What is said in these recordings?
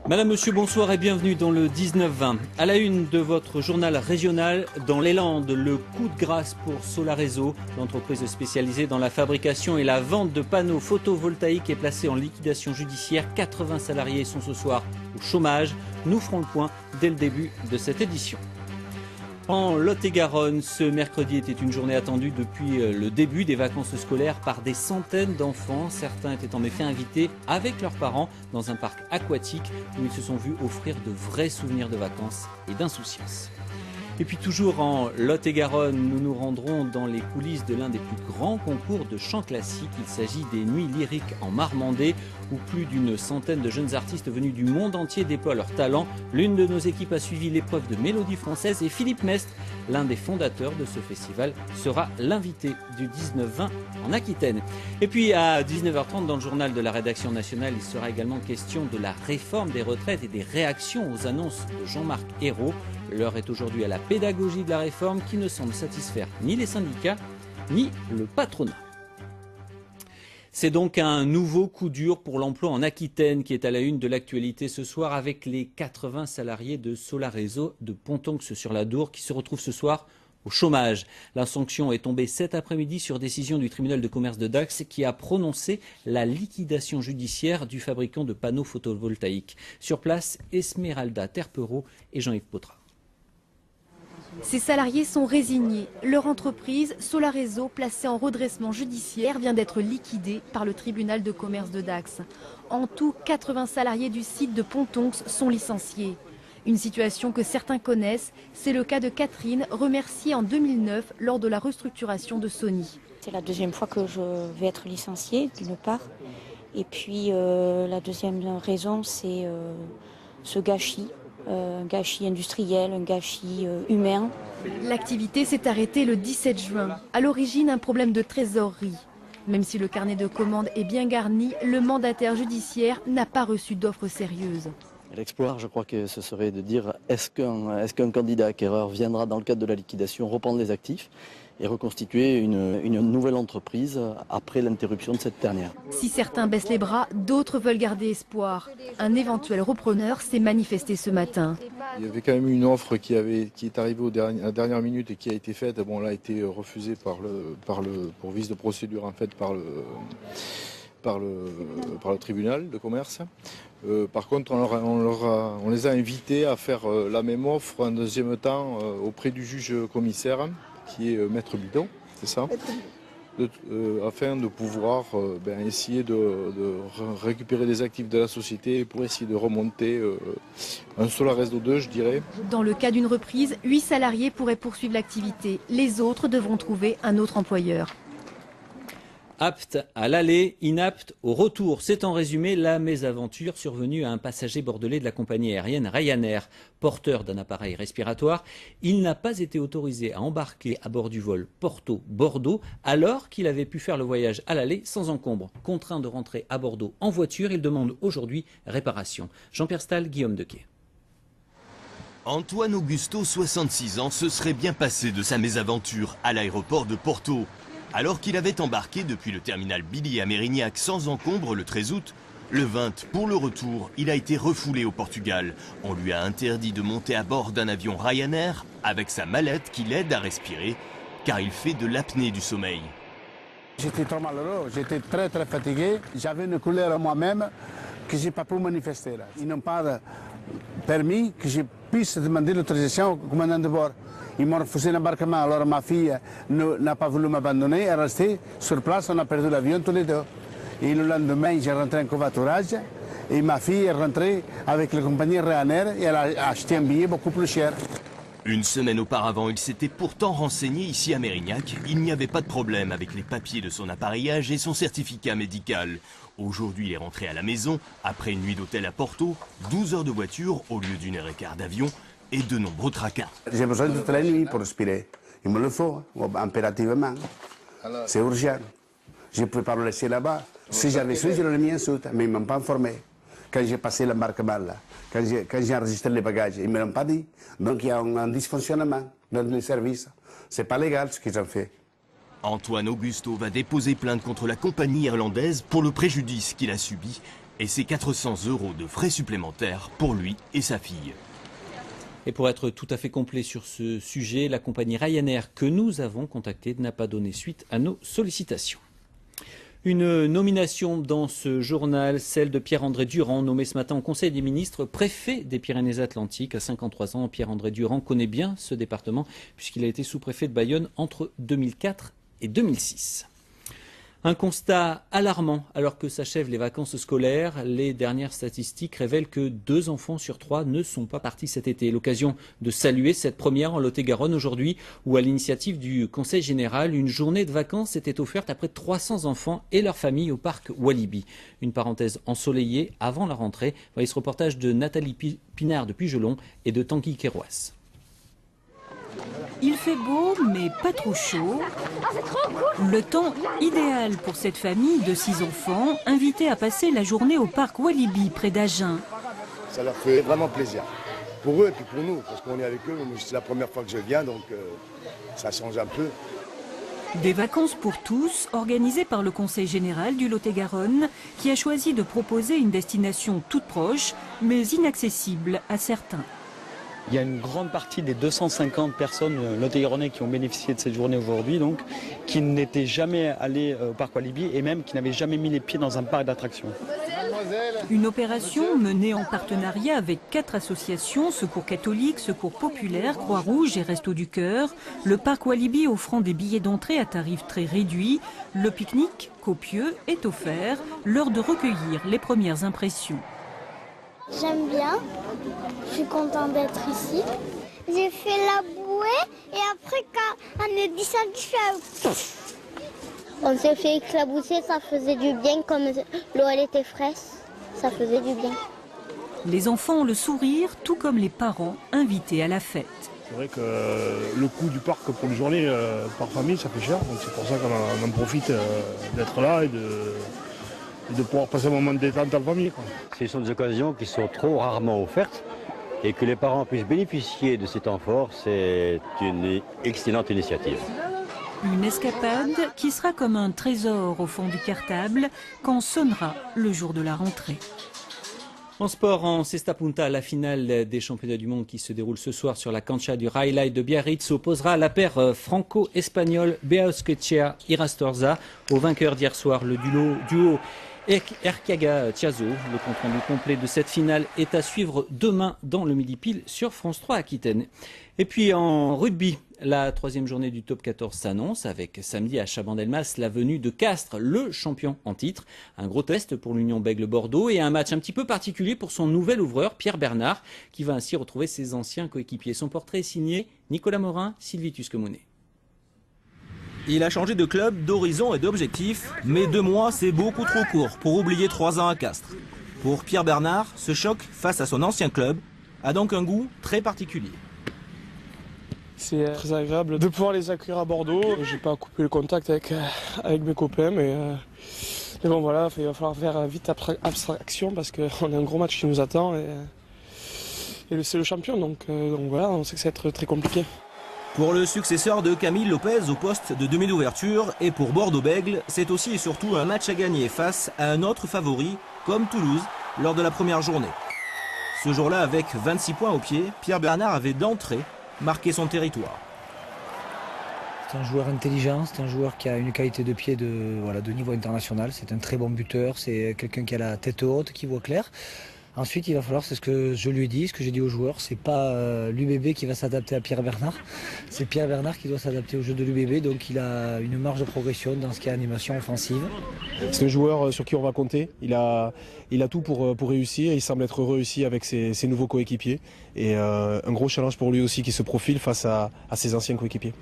Madame, monsieur, bonsoir et bienvenue dans le 19-20. À la une de votre journal régional, dans les Landes, le coup de grâce pour Solareso. L'entreprise spécialisée dans la fabrication et la vente de panneaux photovoltaïques est placée en liquidation judiciaire. 80 salariés sont ce soir au chômage. Nous ferons le point dès le début de cette édition. En Lot-et-Garonne, ce mercredi était une journée attendue depuis le début des vacances scolaires par des centaines d'enfants. Certains étaient en effet invités avec leurs parents dans un parc aquatique où ils se sont vus offrir de vrais souvenirs de vacances et d'insouciance. Et puis toujours en Lot-et-Garonne, nous nous rendrons dans les coulisses de l'un des plus grands concours de chant classique. Il s'agit des Nuits lyriques en Marmandais, où plus d'une centaine de jeunes artistes venus du monde entier déploient leur talent. L'une de nos équipes a suivi l'épreuve de mélodie française et Philippe Mestre, l'un des fondateurs de ce festival, sera l'invité du 19-20 en Aquitaine. Et puis à 19h30 dans le journal de la rédaction nationale, il sera également question de la réforme des retraites et des réactions aux annonces de Jean-Marc Ayrault. L'heure est aujourd'hui à la pédagogie de la réforme qui ne semble satisfaire ni les syndicats ni le patronat. C'est donc un nouveau coup dur pour l'emploi en Aquitaine qui est à la une de l'actualité ce soir avec les 80 salariés de Solareso de Pontonx-sur-la-Dour qui se retrouvent ce soir au chômage. La sanction est tombée cet après-midi sur décision du tribunal de commerce de Dax qui a prononcé la liquidation judiciaire du fabricant de panneaux photovoltaïques. Sur place, Esmeralda Terpereau et Jean-Yves Potra. Ces salariés sont résignés. Leur entreprise, Solareso, placée en redressement judiciaire, vient d'être liquidée par le tribunal de commerce de Dax. En tout, 80 salariés du site de Pontonx sont licenciés. Une situation que certains connaissent, c'est le cas de Catherine, remerciée en 2009 lors de la restructuration de Sony. C'est la deuxième fois que je vais être licenciée, d'une part. Et puis la deuxième raison, c'est ce gâchis. Un gâchis industriel, un gâchis humain. L'activité s'est arrêtée le 17 juin. À l'origine, un problème de trésorerie. Même si le carnet de commandes est bien garni, le mandataire judiciaire n'a pas reçu d'offres sérieuses. L'exploit, je crois que ce serait de dire est-ce qu'un candidat acquéreur viendra dans le cadre de la liquidation reprendre les actifs et reconstituer une nouvelle entreprise après l'interruption de cette dernière. Si certains baissent les bras, d'autres veulent garder espoir. Un éventuel repreneur s'est manifesté ce matin. Il y avait quand même une offre qui est arrivée à la dernière minute et qui a été faite. Bon, elle a été refusée pour vice de procédure en fait par le tribunal de commerce. Par contre, on les a invités à faire la même offre en deuxième temps auprès du juge commissaire, qui est Maître Bidon, c'est ça, afin de pouvoir essayer de récupérer des actifs de la société pour essayer de remonter un Solareso 2, je dirais. Dans le cas d'une reprise, 8 salariés pourraient poursuivre l'activité. Les autres devront trouver un autre employeur. Apte à l'aller, inapte au retour. C'est en résumé la mésaventure survenue à un passager bordelais de la compagnie aérienne Ryanair. Porteur d'un appareil respiratoire, il n'a pas été autorisé à embarquer à bord du vol Porto-Bordeaux alors qu'il avait pu faire le voyage à l'aller sans encombre. Contraint de rentrer à Bordeaux en voiture, il demande aujourd'hui réparation. Jean-Pierre Stahl, Guillaume Dequet. Antoine Augusto, 66 ans, se serait bien passé de sa mésaventure à l'aéroport de Porto. Alors qu'il avait embarqué depuis le terminal Billy à Mérignac sans encombre le 13 août, le 20, pour le retour, il a été refoulé au Portugal. On lui a interdit de monter à bord d'un avion Ryanair avec sa mallette qui l'aide à respirer, car il fait de l'apnée du sommeil. J'étais trop malheureux, j'étais très fatigué. J'avais une couleur à moi-même que je n'ai pas pu manifester. Là. Ils n'ont pas permis que je puisse demander l'autorisation au commandant de bord. Ils m'ont refusé l'embarquement, alors ma fille n'a pas voulu m'abandonner, elle est restée sur place, on a perdu l'avion tous les deux. Et le lendemain, j'ai rentré en covoiturage et ma fille est rentrée avec la compagnie Ryanair et elle a acheté un billet beaucoup plus cher. Une semaine auparavant, il s'était pourtant renseigné ici à Mérignac. Il n'y avait pas de problème avec les papiers de son appareillage et son certificat médical. Aujourd'hui, il est rentré à la maison, après une nuit d'hôtel à Porto, 12 heures de voiture au lieu d'1 heure et quart d'avion, et de nombreux tracas. J'ai besoin de toute la nuit pour respirer. Il me le faut, impérativement. C'est urgent. Je ne peux pas le laisser là-bas. Si j'avais su, je l'aurais mis en soute, mais ils ne m'ont pas informé. Quand j'ai passé l'embarquement, là, quand j'ai enregistré les bagages, ils ne me l'ont pas dit. Donc il y a un dysfonctionnement dans les services. Ce n'est pas légal ce qu'ils ont fait. Antoine Augusto va déposer plainte contre la compagnie irlandaise pour le préjudice qu'il a subi Et c'est 400 € de frais supplémentaires pour lui et sa fille. Et pour être tout à fait complet sur ce sujet, la compagnie Ryanair que nous avons contactée n'a pas donné suite à nos sollicitations. Une nomination dans ce journal, celle de Pierre-André Durand, nommé ce matin au Conseil des ministres préfet des Pyrénées-Atlantiques. À 53 ans, Pierre-André Durand connaît bien ce département puisqu'il a été sous-préfet de Bayonne entre 2004 et 2006. Un constat alarmant alors que s'achèvent les vacances scolaires. Les dernières statistiques révèlent que 2 enfants sur 3 ne sont pas partis cet été. L'occasion de saluer cette première en Lot-et-Garonne aujourd'hui où, à l'initiative du Conseil général, une journée de vacances était offerte à près de 300 enfants et leurs familles au parc Walibi. Une parenthèse ensoleillée avant la rentrée. Voyez ce reportage de Nathalie Pinard de Pugelon et de Tanguy Kéroas. Il fait beau, mais pas trop chaud. Le temps idéal pour cette famille de 6 enfants, invités à passer la journée au parc Walibi, près d'Agen. Ça leur fait vraiment plaisir. Pour eux et puis pour nous, parce qu'on est avec eux. C'est la première fois que je viens, donc ça change un peu. Des vacances pour tous, organisées par le Conseil général du Lot-et-Garonne, qui a choisi de proposer une destination toute proche, mais inaccessible à certains. Il y a une grande partie des 250 personnes lot-et-garonnais qui ont bénéficié de cette journée aujourd'hui, donc, qui n'étaient jamais allés au parc Walibi et même qui n'avaient jamais mis les pieds dans un parc d'attractions. Une opération menée en partenariat avec 4 associations, Secours catholique, Secours populaire, Croix-Rouge et Restos du Cœur. Le parc Walibi offrant des billets d'entrée à tarif très réduit. Le pique-nique, copieux, est offert. L'heure de recueillir les premières impressions. J'aime bien, je suis contente d'être ici. J'ai fait la bouée et après quand on est descendu, on s'est fait éclabousser, ça faisait du bien, comme l'eau elle était fraîche, ça faisait du bien. Les enfants ont le sourire, tout comme les parents invités à la fête. C'est vrai que le coût du parc pour une journée par famille, ça fait cher, donc c'est pour ça qu'on en profite d'être là et de pouvoir passer un moment de détente en famille. Ce sont des occasions qui sont trop rarement offertes et que les parents puissent bénéficier de ces temps forts, c'est une excellente initiative. Une escapade qui sera comme un trésor au fond du cartable quand sonnera le jour de la rentrée. En sport, en Cesta Punta, la finale des championnats du monde qui se déroule ce soir sur la cancha du Highlight de Biarritz opposera à la paire franco-espagnole Beauskechea-Irastorza au vainqueur d'hier soir. Le duo Erkiaga-Thiazo. Le compte-rendu complet de cette finale est à suivre demain dans le Midi Pile sur France 3 Aquitaine. Et puis en rugby, la 3e journée du top 14 s'annonce avec samedi à Chabandelmas la venue de Castres, le champion en titre. Un gros test pour l'Union Bègles Bordeaux et un match un petit peu particulier pour son nouvel ouvreur Pierre Bernard qui va ainsi retrouver ses anciens coéquipiers. Son portrait est signé Nicolas Morin, Sylvie Tusquemounet. Il a changé de club, d'horizon et d'objectif, mais 2 mois, c'est beaucoup trop court pour oublier 3 ans à Castres. Pour Pierre Bernard, ce choc face à son ancien club a donc un goût très particulier. C'est très agréable de pouvoir les accueillir à Bordeaux. J'ai pas coupé le contact avec mes copains, mais bon voilà, il va falloir faire vite abstraction parce qu'on a un gros match qui nous attend et c'est le champion, donc voilà, on sait que ça va être très compliqué. Pour le successeur de Camille Lopez au poste de demi d'ouverture et pour Bordeaux-Bègles, c'est aussi et surtout un match à gagner face à un autre favori comme Toulouse lors de la première journée. Ce jour-là, avec 26 points au pied, Pierre Bernard avait d'entrée marqué son territoire. C'est un joueur intelligent, c'est un joueur qui a une qualité de pied de niveau international, c'est un très bon buteur, c'est quelqu'un qui a la tête haute, qui voit clair. Ensuite, il va falloir, c'est ce que je lui ai dit, ce que j'ai dit aux joueurs, c'est pas l'UBB qui va s'adapter à Pierre Bernard, c'est Pierre Bernard qui doit s'adapter au jeu de l'UBB, donc il a une marge de progression dans ce qui est animation offensive. C'est un joueur sur qui on va compter, il a tout pour réussir, il semble être heureux ici avec ses nouveaux coéquipiers et un gros challenge pour lui aussi qui se profile face à ses anciens coéquipiers.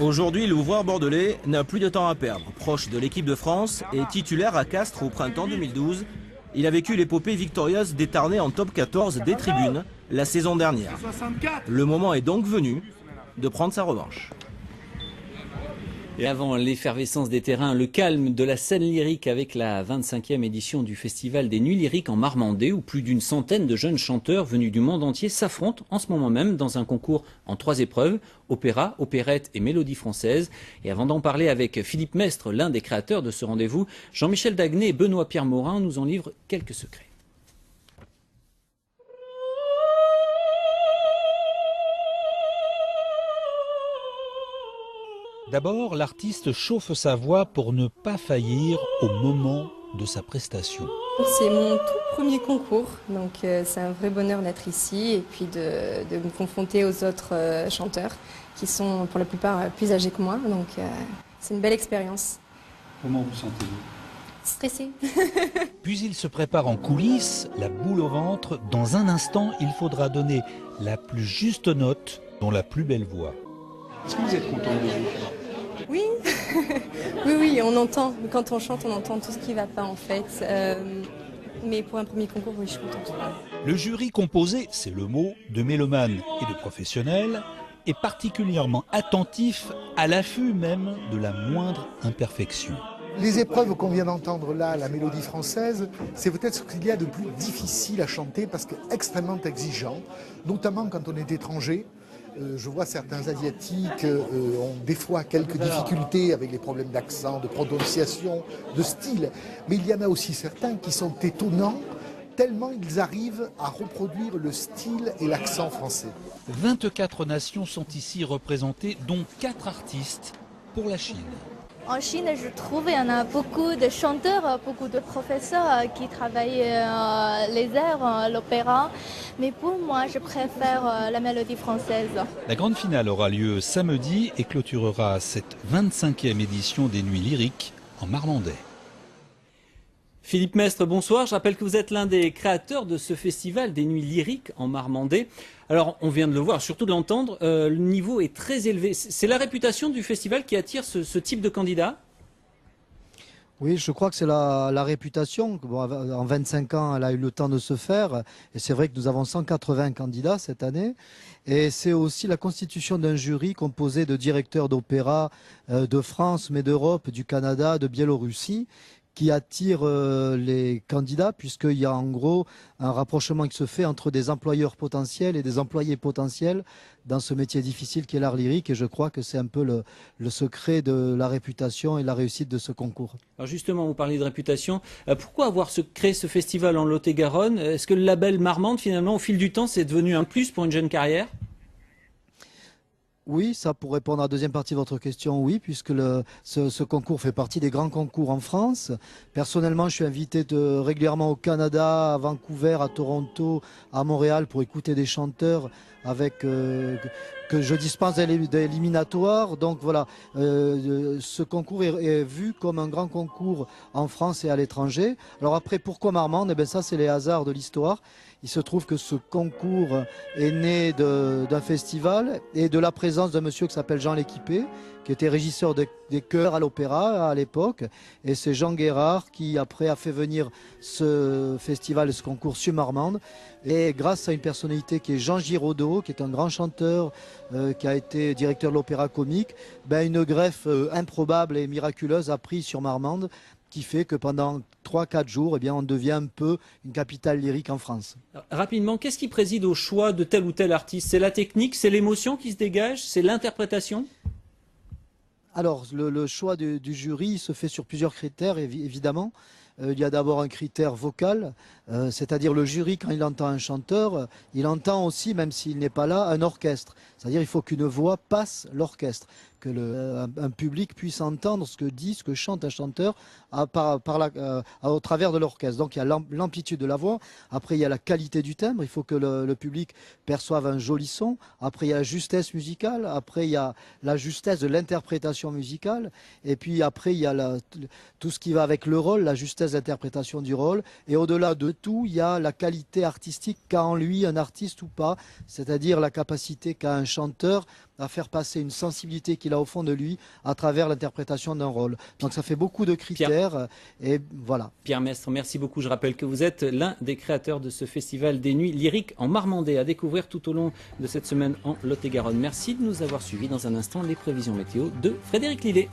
Aujourd'hui, l'ouvreur bordelais n'a plus de temps à perdre. Proche de l'équipe de France et titulaire à Castres au printemps 2012, il a vécu l'épopée victorieuse d'Étarnais en top 14 des tribunes la saison dernière. Le moment est donc venu de prendre sa revanche. Et avant l'effervescence des terrains, le calme de la scène lyrique avec la 25e édition du Festival des Nuits Lyriques en Marmandais, où plus d'une centaine de jeunes chanteurs venus du monde entier s'affrontent en ce moment même dans un concours en 3 épreuves, opéra, opérette et mélodie française. Et avant d'en parler avec Philippe Mestre, l'un des créateurs de ce rendez-vous, Jean-Michel Daguenet et Benoît-Pierre Morin nous en livrent quelques secrets. D'abord, l'artiste chauffe sa voix pour ne pas faillir au moment de sa prestation. C'est mon tout premier concours, donc c'est un vrai bonheur d'être ici et puis de me confronter aux autres chanteurs qui sont pour la plupart plus âgés que moi, donc c'est une belle expérience. Comment vous sentez-vous ? Stressée. Puis il se prépare en coulisses, la boule au ventre. Dans un instant, il faudra donner la plus juste note dans la plus belle voix. Est-ce que vous êtes content de vous ? Oui, oui, on entend. Quand on chante, on entend tout ce qui ne va pas en fait. Mais pour un premier concours, oui, je suis contente. Le jury composé, c'est le mot, de mélomanes et de professionnels, est particulièrement attentif, à l'affût même de la moindre imperfection. Les épreuves qu'on vient d'entendre là, la mélodie française, c'est peut-être ce qu'il y a de plus difficile à chanter parce qu'extrêmement exigeant, notamment quand on est étranger. Je vois certains Asiatiques ont des fois quelques difficultés avec les problèmes d'accent, de prononciation, de style. Mais il y en a aussi certains qui sont étonnants, tellement ils arrivent à reproduire le style et l'accent français. 24 nations sont ici représentées, dont 4 artistes pour la Chine. En Chine, je trouve qu'il y en a beaucoup de chanteurs, beaucoup de professeurs qui travaillent les airs, l'opéra. Mais pour moi, je préfère la mélodie française. La grande finale aura lieu samedi et clôturera cette 25e édition des Nuits Lyriques en Marmandais. Philippe Mestre, bonsoir. Je rappelle que vous êtes l'un des créateurs de ce festival des Nuits Lyriques en Marmandais. Alors, on vient de le voir, surtout de l'entendre, le niveau est très élevé. C'est la réputation du festival qui attire ce type de candidat ? Oui, je crois que c'est la réputation. Bon, en 25 ans, elle a eu le temps de se faire. Et c'est vrai que nous avons 180 candidats cette année. Et c'est aussi la constitution d'un jury composé de directeurs d'opéra de France, mais d'Europe, du Canada, de Biélorussie, qui attire les candidats, puisqu'il y a en gros un rapprochement qui se fait entre des employeurs potentiels et des employés potentiels dans ce métier difficile qui est l'art lyrique. Et je crois que c'est un peu le secret de la réputation et la réussite de ce concours. Alors justement, vous parlez de réputation. Pourquoi avoir créé ce festival en Lot-et-Garonne ? Est-ce que le label Marmande, finalement, au fil du temps, c'est devenu un plus pour une jeune carrière ? Oui, ça pour répondre à la deuxième partie de votre question, oui, puisque ce concours fait partie des grands concours en France. Personnellement, je suis invité régulièrement au Canada, à Vancouver, à Toronto, à Montréal pour écouter des chanteurs avec que je dispense d'éliminatoires. Donc voilà, ce concours est vu comme un grand concours en France et à l'étranger. Alors après, pourquoi Marmande ? Eh bien ça, c'est les hasards de l'histoire. Il se trouve que ce concours est né d'un festival et de la présence d'un monsieur qui s'appelle Jean L'Équipé, qui était régisseur des chœurs à l'opéra à l'époque. Et c'est Jean Guérard qui après a fait venir ce festival et ce concours sur Marmande. Et grâce à une personnalité qui est Jean Giraudeau, qui est un grand chanteur, qui a été directeur de l'opéra comique, une greffe improbable et miraculeuse a pris sur Marmande, qui fait que pendant 3-4 jours, on devient un peu une capitale lyrique en France. Rapidement, qu'est-ce qui préside au choix de tel ou tel artiste ? C'est la technique, c'est l'émotion qui se dégage, c'est l'interprétation ? Alors, le choix du jury se fait sur plusieurs critères, évidemment. Il y a d'abord un critère vocal, c'est-à-dire le jury, quand il entend un chanteur, il entend aussi, même s'il n'est pas là, un orchestre. C'est-à-dire qu'il faut qu'une voix passe l'orchestre, que un public puisse entendre ce que dit, ce que chante un chanteur au travers de l'orchestre. Donc il y a l'amplitude de la voix, après il y a la qualité du timbre, il faut que le public perçoive un joli son, après il y a la justesse musicale, après il y a la justesse de l'interprétation musicale, et puis après il y a tout ce qui va avec le rôle, la justesse souplesse d'interprétation du rôle. Et au-delà de tout, il y a la qualité artistique qu'a en lui un artiste ou pas, c'est-à-dire la capacité qu'a un chanteur à faire passer une sensibilité qu'il a au fond de lui à travers l'interprétation d'un rôle. Donc ça fait beaucoup de critères et voilà. Pierre Mestre, merci beaucoup. Je rappelle que vous êtes l'un des créateurs de ce festival des Nuits lyriques en Marmandais à découvrir tout au long de cette semaine en Lot-et-Garonne. Merci de nous avoir suivis. Dans un instant, les prévisions météo de Frédéric Lillet.